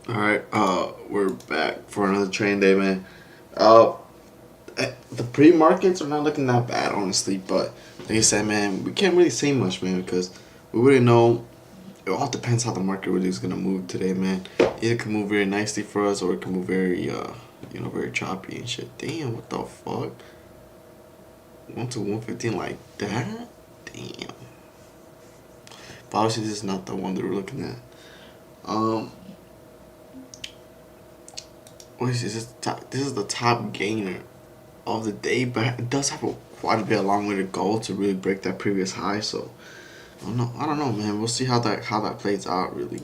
All right, we're back for another train day, man. Uh, the pre-markets are not looking that bad, honestly. But like I said, man, we can't really say much, man, because we really know. It all depends how the market really is gonna move today, man. It can move very nicely for us, or it can move very, very choppy and shit. Damn, what the fuck? 1 to 115 like that? Damn. But obviously, this is not the one that we're looking at. Um, what is this? This is the top gainer of the day, but it does have quite a bit a long way to go to really break that previous high. So I don't know, man. We'll see how that plays out, really.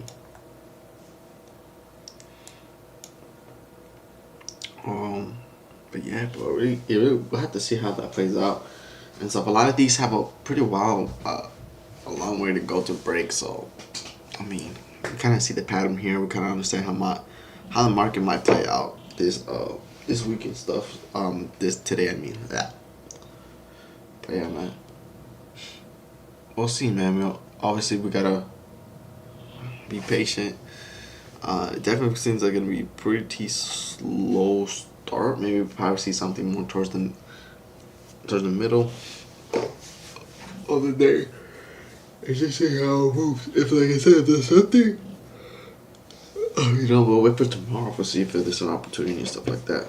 Um, but yeah, but we'll have to see how that plays out and stuff. A lot of these have a pretty wild, a long way to go to break. So I mean, we kind of see the pattern here. We kind of understand how the market might play out this week and stuff. This today, I mean. Yeah. But yeah, man. We'll see, man. Obviously, we gotta be patient. It definitely seems like gonna be pretty slow start. Maybe we'll probably see something more towards the middle of the day. It's just see how it moves. If, like I said, if there's something, we'll wait for tomorrow to see if there's an opportunity and stuff like that.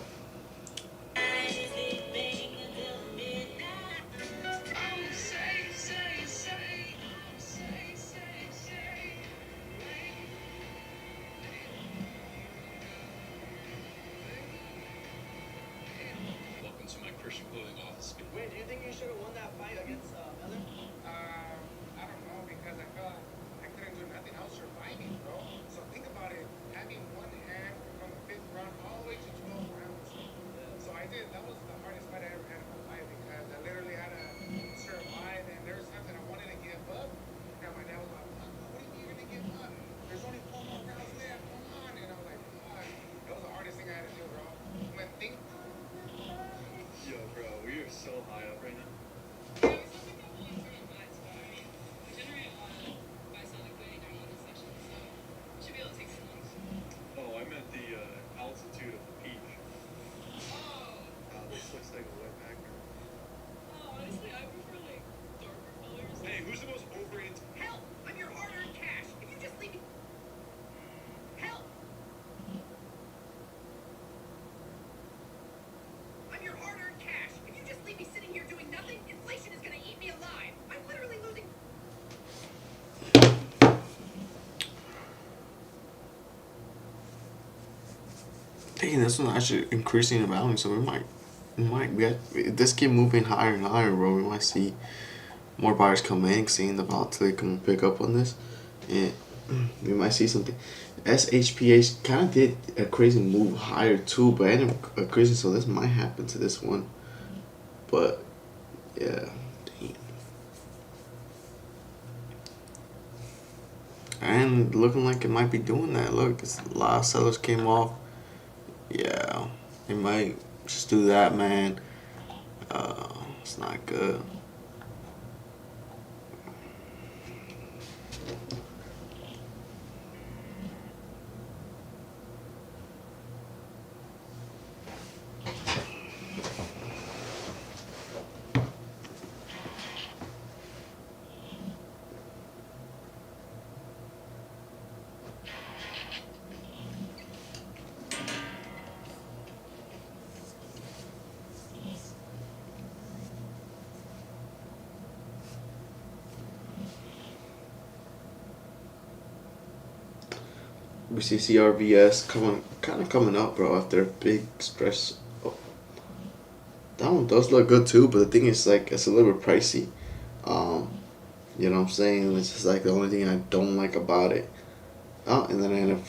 Dang, this one's actually increasing in value, so this keep moving higher and higher, bro. We might see more buyers come in, seeing the volatility come and pick up on this, and we might see something. SHPH kind of did a crazy move higher too, but ended up crazy, so this might happen to this one. But yeah, damn. And looking like it might be doing that. Look, a lot of sellers came off. Yeah, they might just do that, man. It's not good. We see CRVS kind of coming up, bro, after a big stretch. Oh, that one does look good too, but the thing is, like, it's a little bit pricey. Um, you know what I'm saying? It's just like the only thing I don't like about it. Oh, and then I end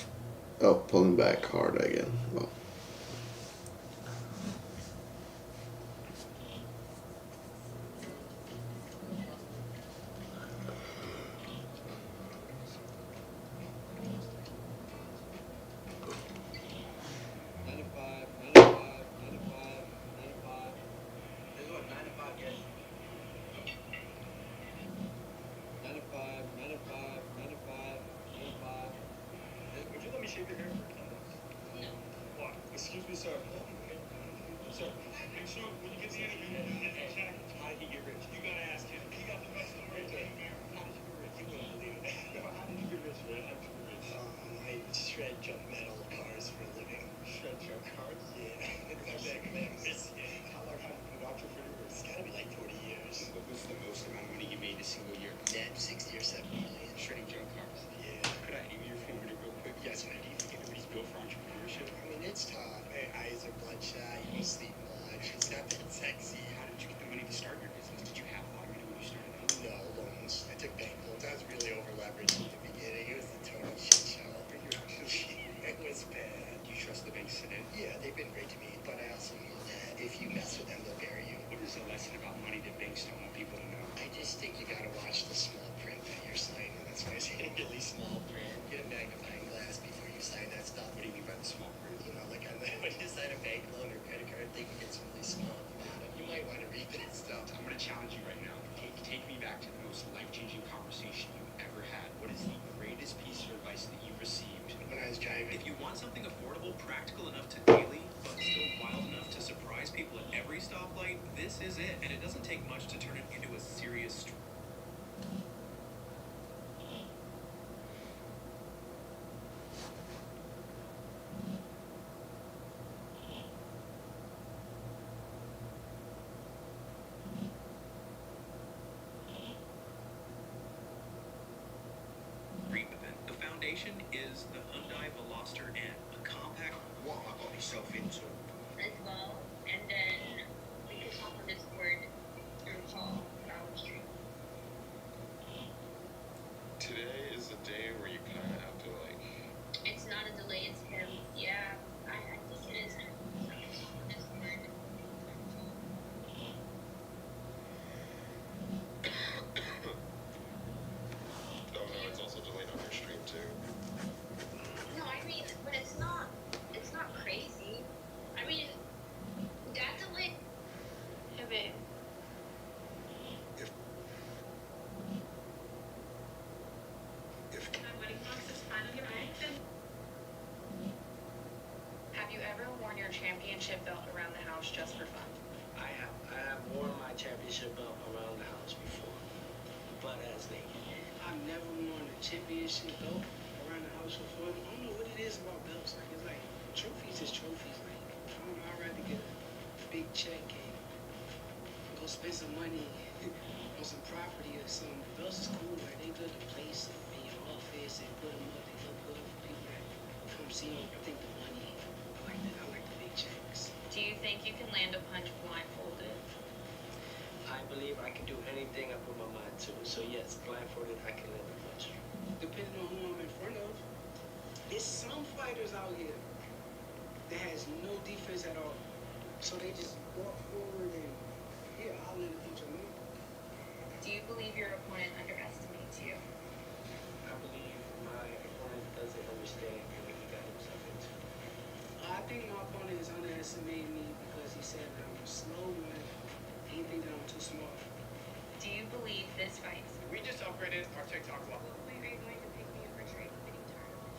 up pulling back hard again. Well, shave your hair for a No. What? Excuse me, sir. Sir, make sure when you get to the interview, you check how did he get rich. You gotta ask him. He got the best story. How did you get rich? You wouldn't believe it. How did you get rich, man? How did you get rich? I shred junk metal cars for a living. Shred junk cars? Yeah. How long have you been out your career? It's gotta be like 40 years. What was the most amount of money you made in a single year? Net 60 or 70 million. Shredding junk cars? Yeah. Could I name your formative real quick? Yes, man. Do you think everybody's built for entrepreneurship? I mean, it's tough. My eyes are bloodshot. You sleep a lot. It's not that sexy. How did you get the money to start your business? Did you have a lot of money when you started out? No, loans. I took bank loans. I was really over leveraged at the beginning. It was a total shit show. It was bad. Do you trust the banks today? Yeah, they've been great to me, but I also know that if you mess with them, they'll bury you. What is the lesson about money that banks don't want people to know? I just think you gotta watch the small print that you're signing. That's why I say really small print. Get a magnifying glass before you sign that stuff. What do you mean by the small print? You know, like on the, when you sign a bank loan or credit card, they can get some really small. You might want to read that stuff. I'm gonna challenge you right now. Take me back to the most life-changing conversation you've ever had. What is the greatest piece of advice that you've received? When I was driving. If you want something affordable, practical enough to daily, but still wild enough to surprise people at every stoplight, this is it. And it doesn't take much to turn it into a serious street event. The foundation is the Hyundai Veloster N, a compact. What I got myself into. As well, and then we could talk on Discord through call our stream. Today is a day where you kind of have to like. It's not a delay, it's him. Yeah, I think it is him. So we can talk on Discord. Oh no, it's also delayed on your stream too. No, I mean, but it's not crazy. I mean, that delay. Yeah, babe. My wedding box is finally arrived. Have you ever worn your championship belt around the house just for fun? I have worn my championship belt around the house before, but as naked. I've never worn a championship belt around the house before. I don't know what it is about belts. Like it's like trophies is trophies. Like I'd rather get a big check and go spend some money on some property or something. Belts is cool. Like they good to place in your office and put them up. They look good for people that come see them. I think the money. I like that. I like the big checks. Do you think you can land a punch blindfolded? I believe I can do anything I put my mind to. So yes, blindfolded, I can land a punch. Depending on who I'm in front of, it's some fighters out here that has no defense at all. So they just walk forward and yeah, I'll land a punch on them. Do you believe your opponent underestimates you? I believe my opponent doesn't understand what he got himself into. I think my opponent is underestimating me because he said that I'm a slow one. He think that I'm too smart. Do you believe this fight? We just upgraded our TikTok level. When are you going to pick me up for trade fitting tournament?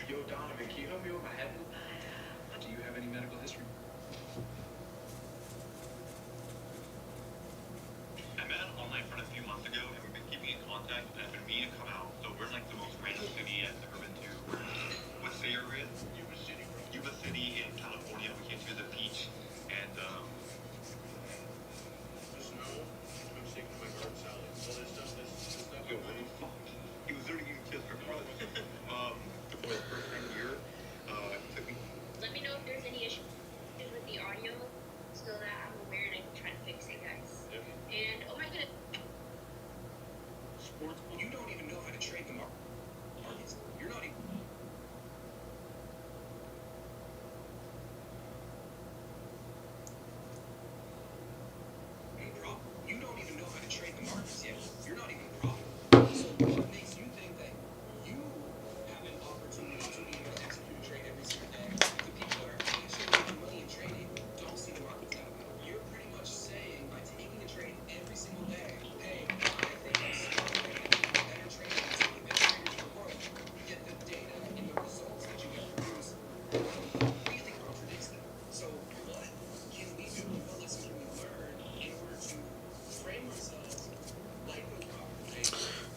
Yo, Donovan, can you help me with my head? Do you have any medical history? I met an online friend a few months ago, and we've been keeping in contact, and I've been meaning to come out. So we're in like the most random city I've ever been to. What city are we in? Yuba City, bro. Yuba City in California. We came to the beach, and The snow. I'm sick of my garden salad. All this stuff. This stuff. yo, what the fuck? He was literally getting kissed before this. For the first time here, he took me. Let me know if there's any issues with the audio so that I'm aware and I can try to fix it, guys. Yep. And oh my goodness. Sports. You don't even know how to trade the markets. You're not even.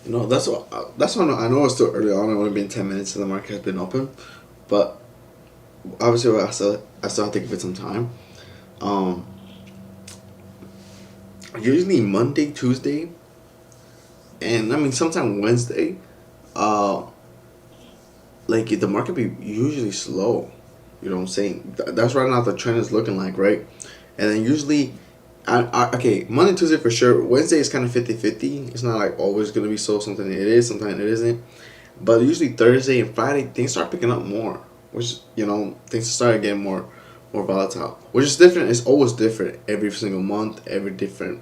that's what I know it's still early on. It's only been 10 minutes and the market has been open, but obviously I still have to give it some time. Um, Usually Monday, Tuesday, and I mean sometime Wednesday. Uh, like the market be usually slow. You know what I'm saying? That's right now the trend is looking like, right? And then usually, okay, Monday, Tuesday for sure. Wednesday is kind of 50-50. It's not like always going to be so. Something it is, sometimes it isn't. But usually Thursday and Friday, things start picking up more. Which, things start getting more volatile. Which is different. It's always different every single month, every different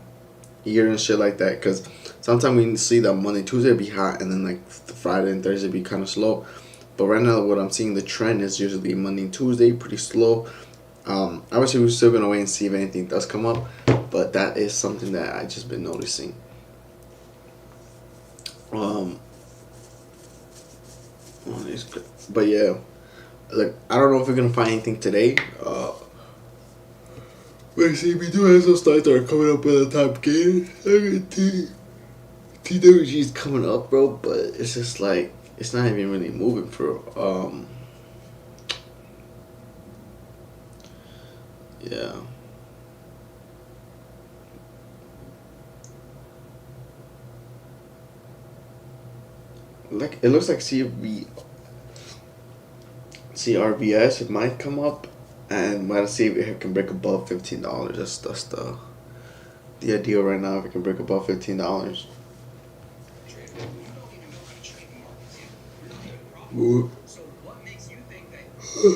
year and shit like that. Because sometimes we see that Monday, Tuesday be hot, and then like the Friday and Thursday be kind of slow. But right now, what I'm seeing the trend is usually Monday and Tuesday pretty slow. Obviously, we're still gonna wait and see if anything does come up, but that is something that I just been noticing. Um, but yeah, like I don't know if we're gonna find anything today. Let's see, we do have some stocks that are coming up in the top game. TWG is coming up, bro, but it's just like it's not even really moving for. Yeah, like it looks like CRBS, it might come up, and might see if it can break above $15. That's the idea right now. If it can break above $15. Ooh. So what makes you think that you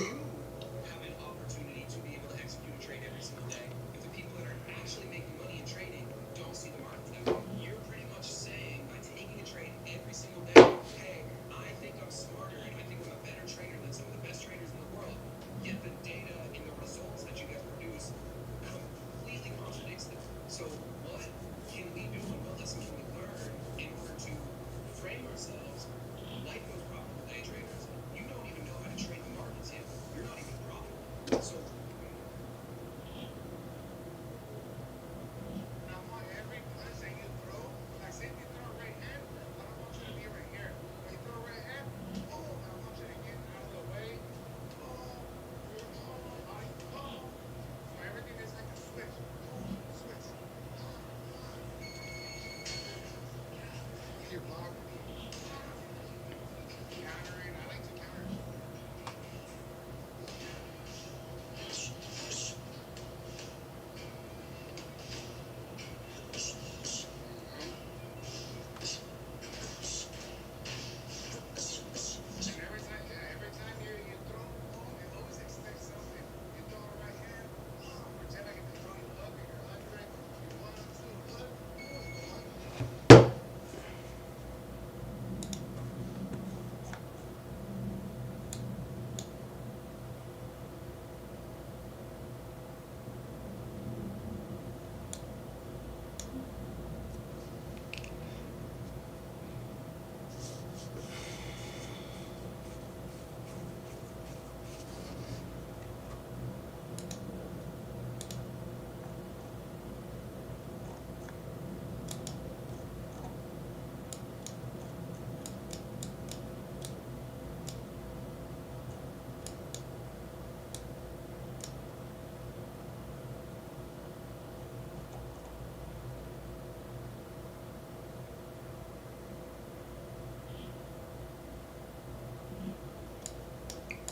have an opportunity to be able to execute a trade every single day if the people that are actually making money in trading don't see the markets that way? You're pretty much saying by taking a trade every single day, hey, I think I'm smarter and I think I'm a better trader than some of the best traders in the world. Yet the data and the results that you guys produce completely contradicts them. So what can we do and what lesson can we learn in order to frame ourselves like those profitable day traders? You don't even know how to trade the markets yet. You're not even profitable. So now on every punch that you throw, like say if you throw a right hand, I don't want you to be right here. When you throw a right hand, oh, I want you to get out of the way. Oh, you're So everything is like a switch. Switch. You block countering. I like to counter.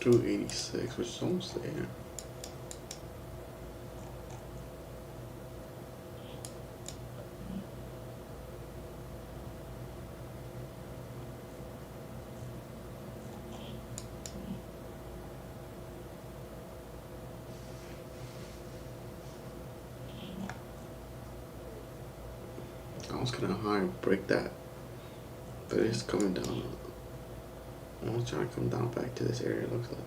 286, which is almost there. I was gonna hard break that, but it's coming down. I'm trying to come down back to this area. It looks like.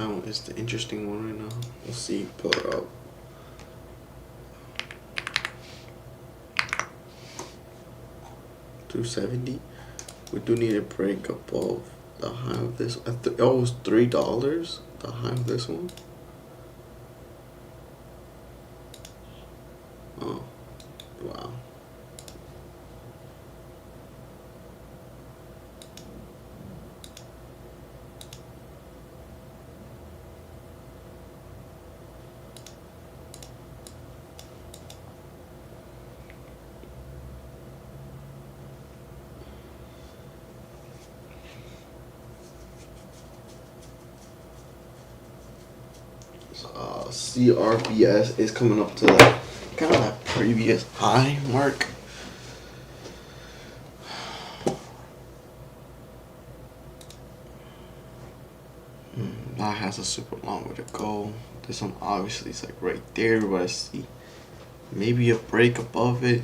that one is the interesting one right now. We'll see. Pull it up. $270. We do need a break above the high of this. Oh, it was $3. The high of this one. Oh, wow. CRBS is coming up to that kind of that previous high mark. That has a super long way to go. This one obviously is like right there, but I see maybe a break above it.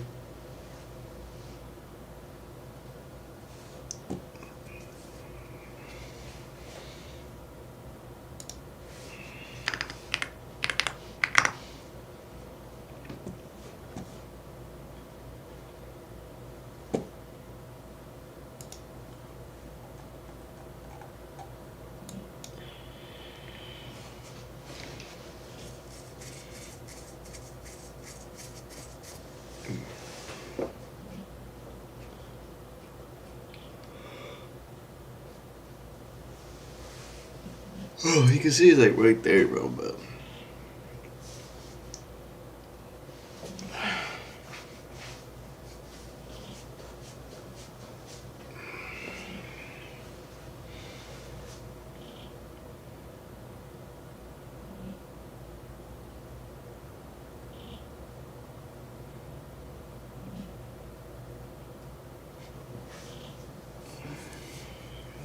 Oh, you can see it's like right there, bro, but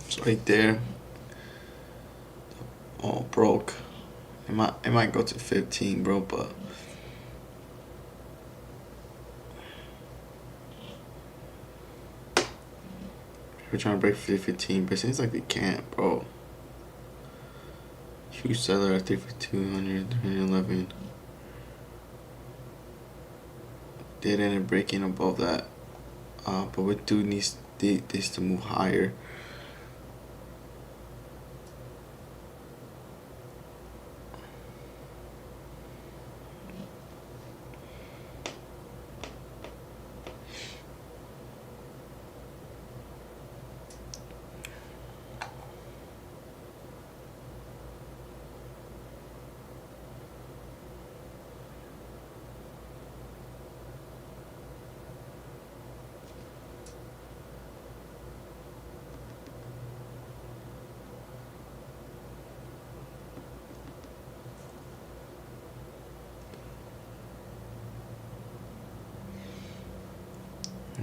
it's right there. Oh, broke. It might go to 15, bro, but we're trying to break 15, but it seems like they can't, bro. Huge seller at 352, 311. Did end up breaking above that, but we do need this to move higher.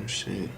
Oh shit.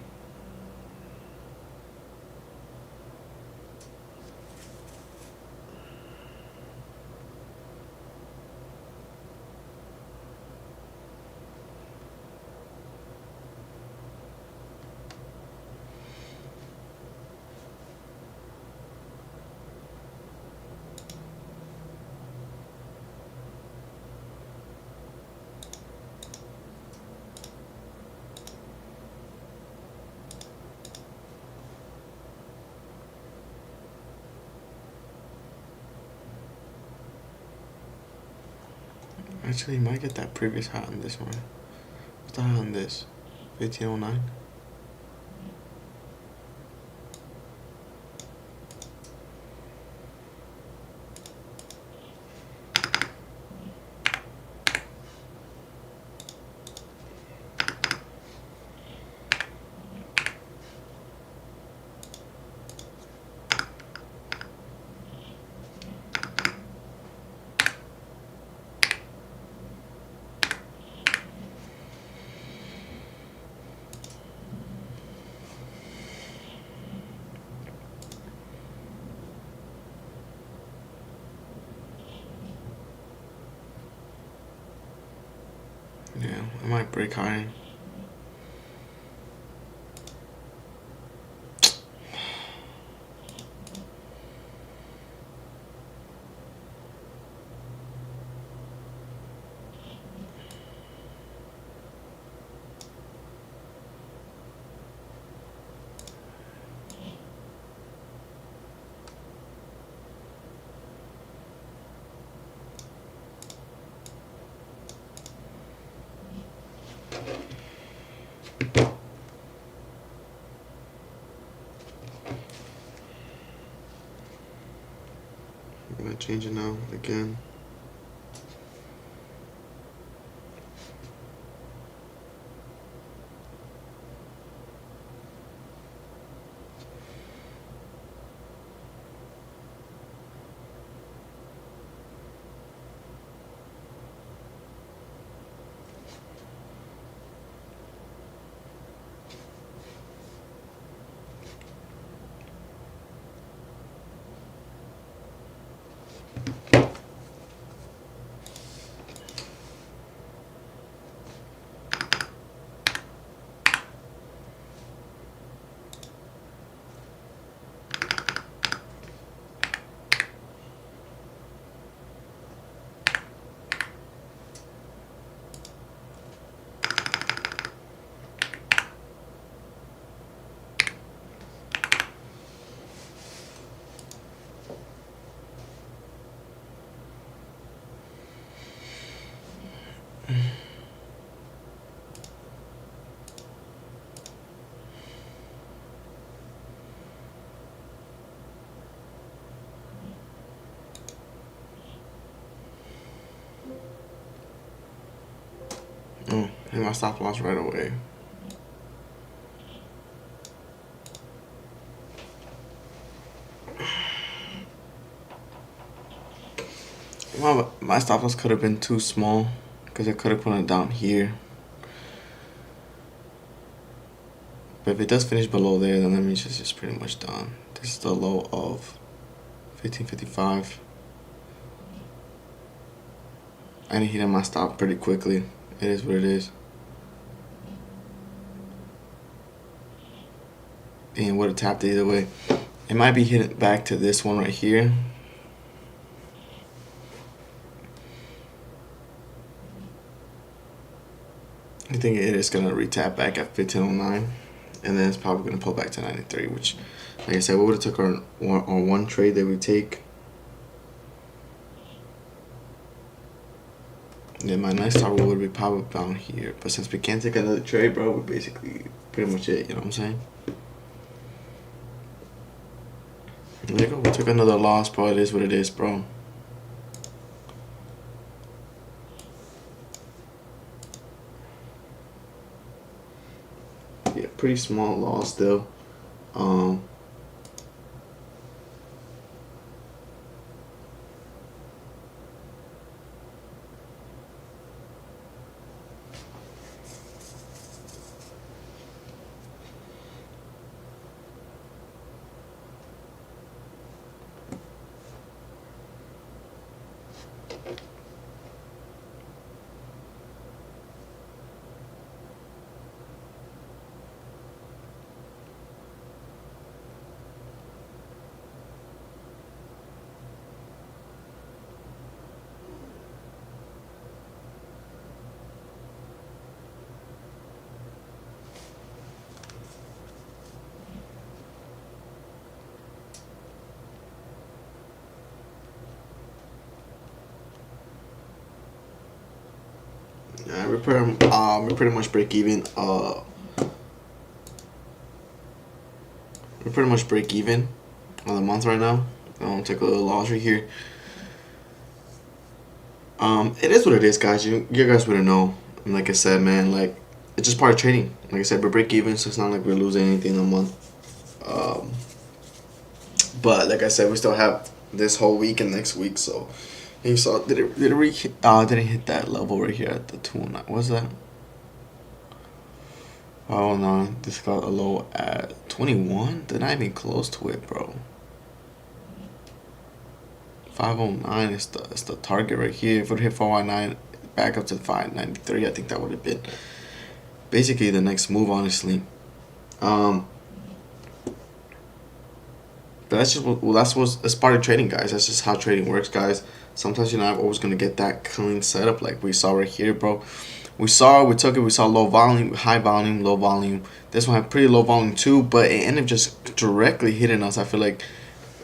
Actually, you might get that previous high on this one. What's the high on this? 1509? Yeah, I might break high. I'm gonna change it now again. Oh, hit my stop loss right away. Well, my stop loss could have been too small because I could have put it down here. But if it does finish below there, then that means it's just pretty much done. This is the low of 1555. I need to hit my stop pretty quickly. It is what it is. And would have tapped either way. It might be hitting back to this one right here. I think it is going to retap back at 1509. And then it's probably going to pull back to 93, which, like I said, we would have took our one trade that we take. Yeah, my next target would be probably down here. But since we can't take another trade, bro, we're basically pretty much it, you know what I'm saying? There you go, we took another loss, bro. It is what it is, bro. Yeah, pretty small loss still. Yeah, we pretty much break even. We pretty much break even on the month right now. Take a little loss right here. It is what it is, guys. You guys wouldn't know. And like I said, man, like it's just part of trading. Like I said, we're break even, so it's not like we're losing anything a month. But like I said, we still have this whole week and next week. So you saw didn't hit that level right here at the 209. What's that? Oh no, this got a low at 21. They're not even close to it, bro. 509 is the target right here. If it would hit 419 back up to 593, I think that would have been basically the next move, honestly. But that's just it's part of trading, guys. That's just how trading works, guys. Sometimes you're not always gonna get that clean setup like we saw right here, bro. We saw low volume, high volume, low volume. This one had pretty low volume too, but it ended up just directly hitting us. I feel like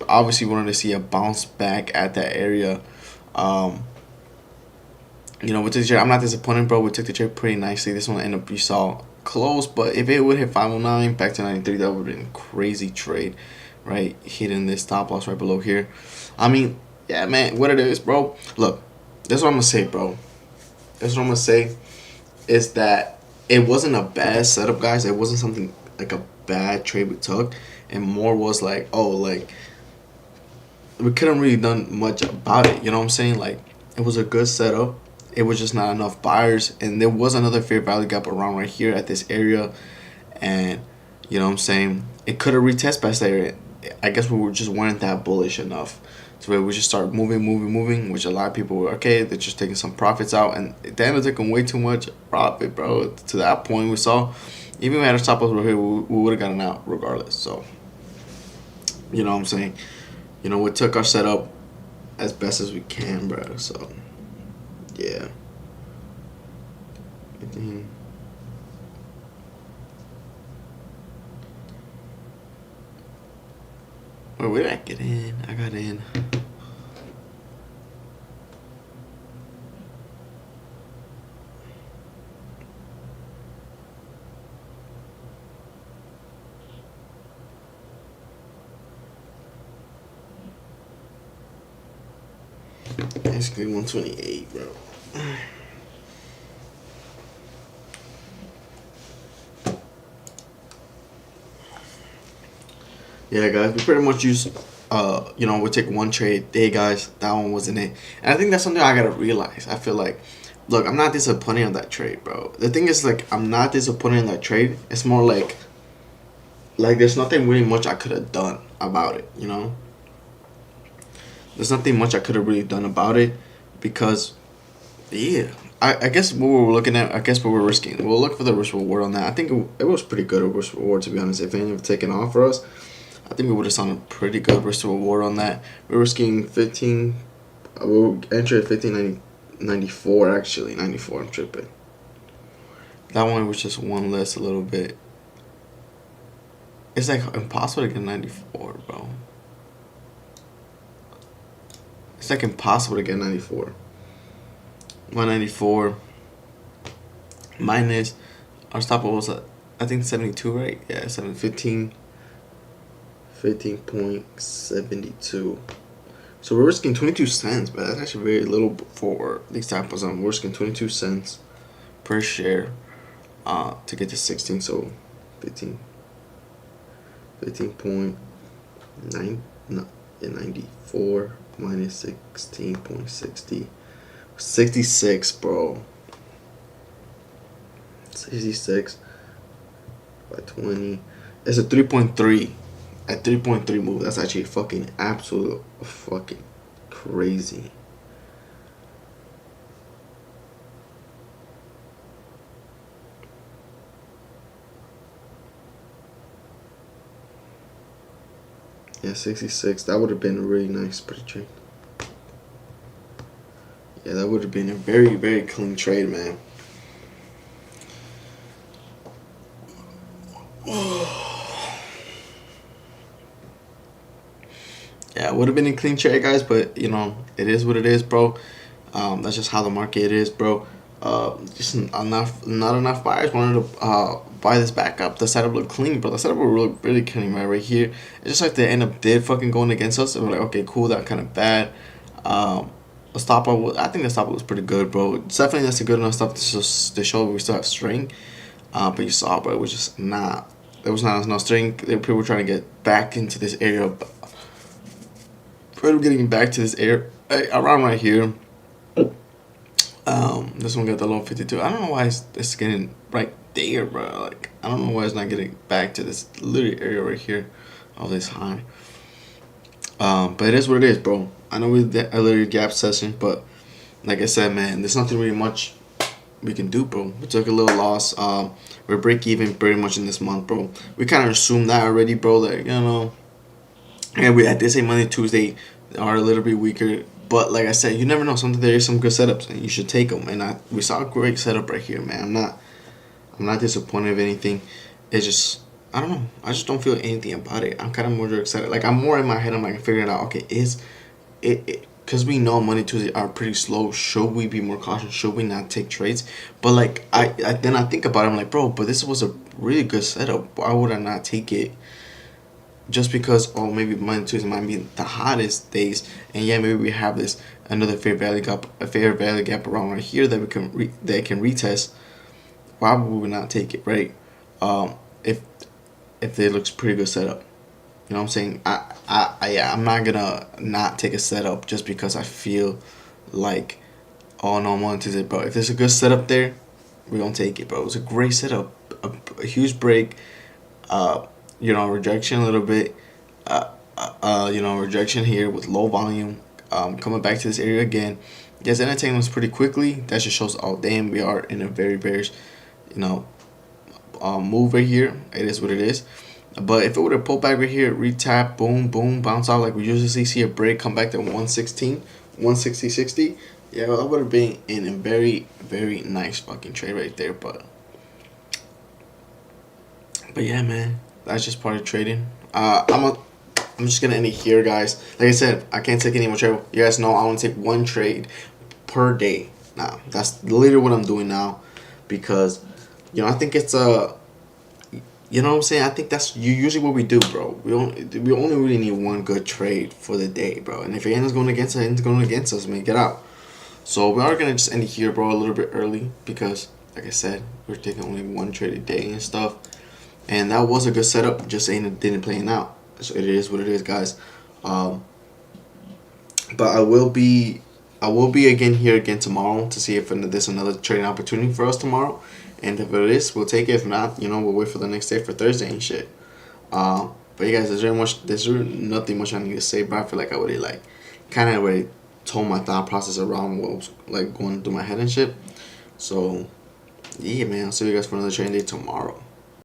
obviously we wanted to see a bounce back at that area. You know, we took the trade. I'm not disappointed, bro. We took the trade pretty nicely. This one ended up, you saw, close, but if it would hit 509 back to 93, that would have been a crazy trade, right? Hitting this stop loss right below here. I mean, yeah, man, what it is, bro. Look, that's what I'm gonna say, bro. That's what I'm gonna say is that it wasn't a bad setup, guys. It wasn't something like a bad trade we took, and more was like, oh, like we couldn't really done much about it. You know what I'm saying? Like it was a good setup. It was just not enough buyers, and there was another fair value gap around right here at this area, and you know what I'm saying. It could have retested past that area. I guess we were just weren't that bullish enough. So we just start moving, which a lot of people were okay. They're just taking some profits out, and they ended up taking way too much profit, bro. To that point, we saw even if we had a stop loss right here, we would have gotten out regardless. So, you know what I'm saying? You know, we took our setup as best as we can, bro. So, yeah. Where did I get in? I got in. Basically 128, bro. Yeah, guys, we pretty much use, you know, we take one trade. Hey, guys, that one wasn't it. And I think that's something I gotta realize. I feel like, look, I'm not disappointed on that trade, bro. The thing is, like, I'm not disappointed in that trade. It's more like there's nothing really much I could have done about it, you know? There's nothing much I could have really done about it because, yeah. I guess what we were looking at, I guess what we're risking. We'll look for the risk reward on that. I think it was pretty good a risk reward, to be honest. If any of it taken off for us, I think we would have sounded pretty good risk to reward on that. We're risking 15. We'll enter at 1594 actually. 94. I'm tripping. That one was just one less a little bit. It's like impossible to get 94, bro. It's like impossible to get 94. 194 minus our stop loss was I think 72, right? Yeah, 15. 15.72. So we're risking 22 cents, but that's actually very little for these type of we're risking 22 cents per share to get to 16. So 94 minus 16.60. 66, bro. 66 by 20. It's a 3.3. At 3.3 move, that's actually fucking absolute fucking crazy. Yeah, 66. That would have been a really nice pretty trade. Yeah, that would have been a very, very clean trade, man. Yeah, it would have been a clean trade, guys, but you know, it is what it is, bro. That's just how the market is, bro. Just not enough buyers wanted to buy this back up. The setup looked clean, bro. The setup looked really clean, right here. It's just like the end up did fucking going against us, and we're like, okay, cool, that kind of bad. The stop loss, I think the stop loss was pretty good, bro. It's definitely that's a good enough stuff to show we still have strength. But you saw, bro, it was just not. There was not enough strength. People were trying to get back into this area. Getting back to this area around right here. This one got the low 52. I don't know why it's getting right there, bro. Like I don't know why it's not getting back to this little area right here, all this high. But it is what it is, bro. I know we did a little gap session, but like I said, man, there's nothing really much we can do, bro. We took a little loss. We're break even pretty much in this month, bro. We kind of assumed that already, bro. That you know. And we had this say Monday, Tuesday are a little bit weaker, but like I said, you never know. Something there is some good setups, and you should take them. And we saw a great setup right here, man. I'm not disappointed of anything. It's just I don't know. I just don't feel anything about it. I'm kind of more excited. Like I'm more in my head. I'm like figuring out. Okay, is it because we know Monday, Tuesday are pretty slow. Should we be more cautious? Should we not take trades? But like I then I think about it. I'm like, bro, but this was a really good setup. Why would I not take it? just because, oh, maybe Monday, Tuesday might be the hottest days, and yeah, maybe we have this another fair value gap around right here that we can that can retest. Why would we not take it, right? If it looks pretty good setup, you know what I'm saying? Yeah, I'm not gonna not take a setup just because I feel like, oh no, I'm on Tuesday, bro. If there's a good setup there, we're gonna take it, bro. It's a great setup, a huge break. Uh, rejection a little bit. Rejection here with low volume. Coming back to this area again. Yes, entertainment was pretty quickly. That just shows, oh damn, we are in a very bearish, you know, move right here. It is what it is. But if it would have pulled back right here, retap, boom, boom, bounce out like we usually see a break, come back to 116, 160, 60. Yeah, well, that would have been in a very, very nice fucking trade right there. But yeah, man, that's just part of trading. I'm just gonna end it here, guys. Like I said, I can't take any more trade. You guys know I want to take one trade per day. Now that's literally what I'm doing now, because I think it's you know what I'm saying? I think that's usually what we do, bro. We only really need one good trade for the day, bro. And if it ends going against us, it ends going against us, man. Get out. So we are gonna just end it here, bro, a little bit early because, like I said, we're taking only one trade a day and stuff. And that was a good setup, just didn't play out. So it is what it is, guys. But I will be again here again tomorrow to see if there's another trading opportunity for us tomorrow. And if it is, we'll take it. If not, we'll wait for the next day for Thursday and shit. But you guys, there's really nothing much I need to say, but I feel like I already kind of already told my thought process around what was going through my head and shit. So yeah, man, I'll see you guys for another trading day tomorrow.